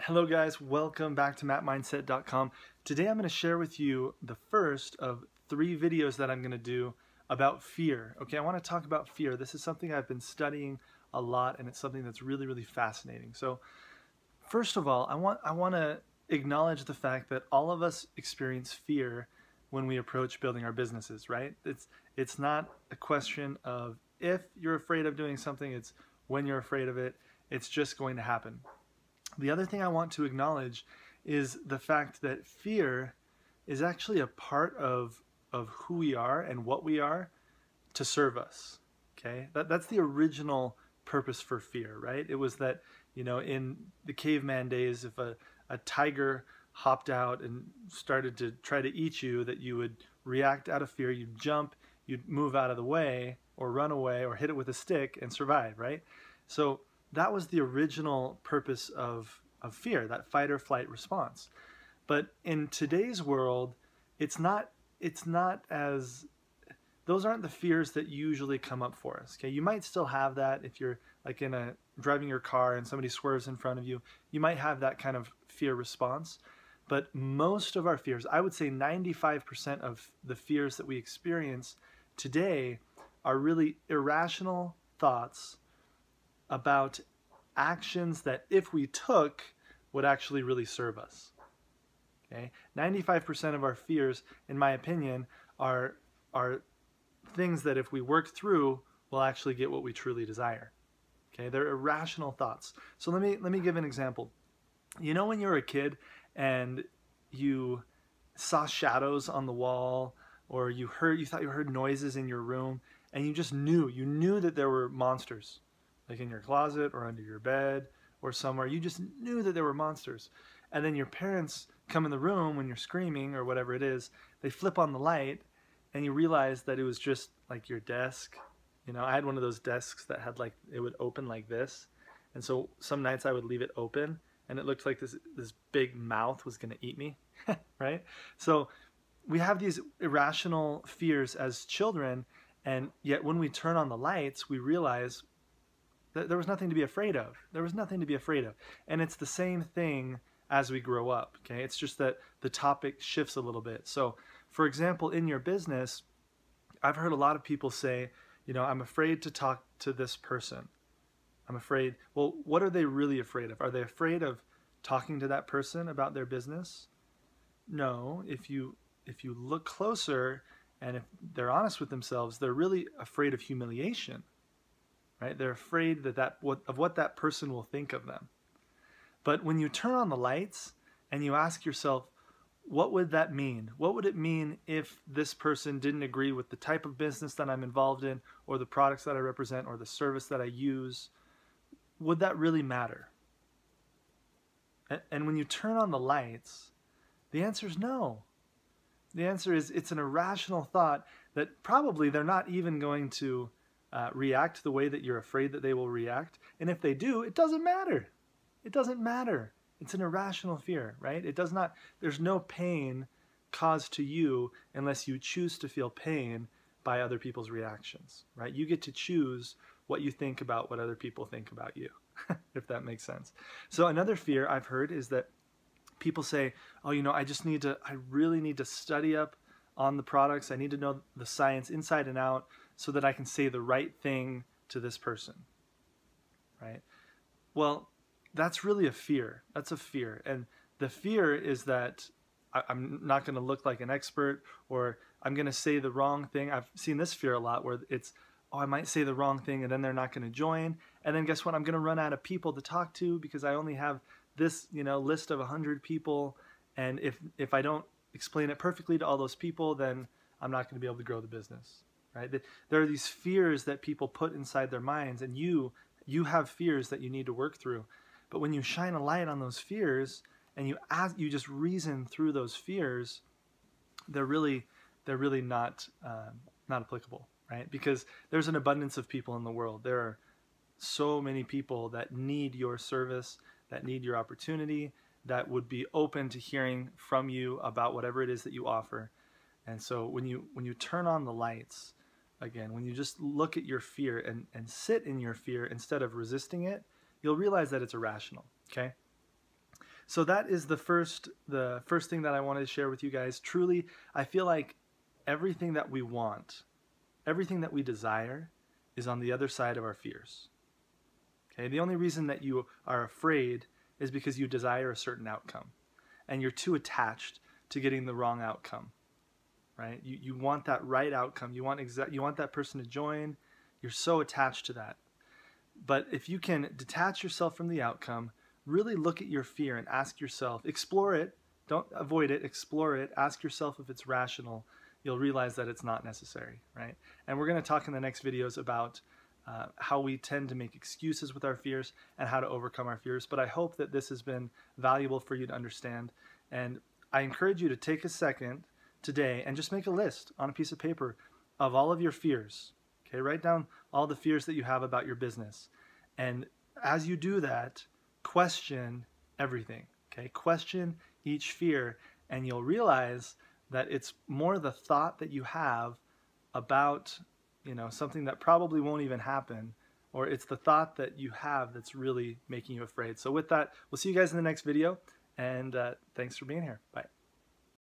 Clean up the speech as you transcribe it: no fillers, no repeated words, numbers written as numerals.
Hello guys, welcome back to mapmindset.com. Today I'm going to share with you the first of 3 videos that I'm going to do about fear. Okay, I want to talk about fear. This is something I've been studying a lot, and it's something that's really fascinating. So first of all, I want to acknowledge the fact that all of us experience fear when we approach building our businesses, right? It's not a question of if you're afraid of doing something, it's when you're afraid of it. It's just going to happen. The other thing I want to acknowledge is the fact that fear is actually a part of who we are and what we are to serve us. Okay, that's the original purpose for fear, right? It was that, in the caveman days, if a tiger hopped out and started to try to eat you, that you would react out of fear, you'd jump, you'd move out of the way or run away or hit it with a stick and survive, right? So that was the original purpose of fear, that fight or flight response. But in today's world, it's not as, those aren't the fears that usually come up for us. Okay, you might still have that if you're like driving your car and somebody swerves in front of you. You might have that kind of fear response. But most of our fears, I would say 95% of the fears that we experience today, are really irrational thoughts about actions that if we took would actually really serve us. Okay, 95% of our fears, in my opinion, are things that if we work through, we'll actually get what we truly desire. Okay, they're irrational thoughts. So let me give an example. You know, when you were a kid and you saw shadows on the wall, or you thought you heard noises in your room, and you just knew that there were monsters, like in your closet or under your bed or somewhere. You just knew that there were monsters. And then your parents come in the room when you're screaming or whatever it is, they flip on the light and you realize that it was just like your desk. I had one of those desks that had it would open like this. And so some nights I would leave it open and it looked like this big mouth was gonna eat me, right? So we have these irrational fears as children, and yet when we turn on the lights, we realize there was nothing to be afraid of. There was nothing to be afraid of. And it's the same thing as we grow up, okay? It's just that the topic shifts a little bit. So, for example, in your business, I've heard a lot of people say, I'm afraid to talk to this person. I'm afraid. Well, what are they really afraid of? Are they afraid of talking to that person about their business? No. If you look closer and if they're honest with themselves, they're really afraid of humiliation. Right? They're afraid of what that person will think of them. But when you turn on the lights and you ask yourself, what would that mean? What would it mean if this person didn't agree with the type of business that I'm involved in, or the products that I represent, or the service that I use? Would that really matter? And when you turn on the lights, the answer is no. The answer is it's an irrational thought that probably they're not even going to react the way that you're afraid that they will react. And if they do, it doesn't matter. It doesn't matter. It's an irrational fear, right? There's no pain caused to you unless you choose to feel pain by other people's reactions, right? You get to choose what you think about what other people think about you, if that makes sense. So another fear I've heard is that people say, oh, I really need to study up on the products. I need to know the science inside and out so that I can say the right thing to this person, right? Well, that's really a fear. That's a fear. And the fear is that I'm not going to look like an expert, or I'm going to say the wrong thing. I've seen this fear a lot where it's, oh, I might say the wrong thing and then they're not going to join. And then guess what? I'm going to run out of people to talk to because I only have this, list of 100 people. And if I don't explain it perfectly to all those people, then I'm not going to be able to grow the business, right? There are these fears that people put inside their minds, and you have fears that you need to work through. But when you shine a light on those fears and you just reason through those fears, they're really not applicable, right? Because there's an abundance of people in the world. There are so many people that need your service, that need your opportunity, that would be open to hearing from you about whatever it is that you offer. And so when you turn on the lights, again, when you just look at your fear and sit in your fear instead of resisting it, you'll realize that it's irrational, okay? So that is the first thing that I wanted to share with you guys. Truly, I feel like everything that we want, everything that we desire is on the other side of our fears. Okay? The only reason that you are afraid is because you desire a certain outcome and you're too attached to getting the wrong outcome. Right? You want that right outcome. You want that person to join. You're so attached to that. But if you can detach yourself from the outcome, really look at your fear and ask yourself, explore it, don't avoid it, explore it, ask yourself if it's rational, you'll realize that it's not necessary, right? And we're going to talk in the next videos about how we tend to make excuses with our fears and how to overcome our fears. But I hope that this has been valuable for you to understand. And I encourage you to take a second today and just make a list on a piece of paper of all of your fears. Okay, write down all the fears that you have about your business. And as you do that, question everything. Okay, question each fear, and you'll realize that it's more the thought that you have about, something that probably won't even happen, or it's the thought that you have that's really making you afraid. So with that, we'll see you guys in the next video, and thanks for being here. Bye.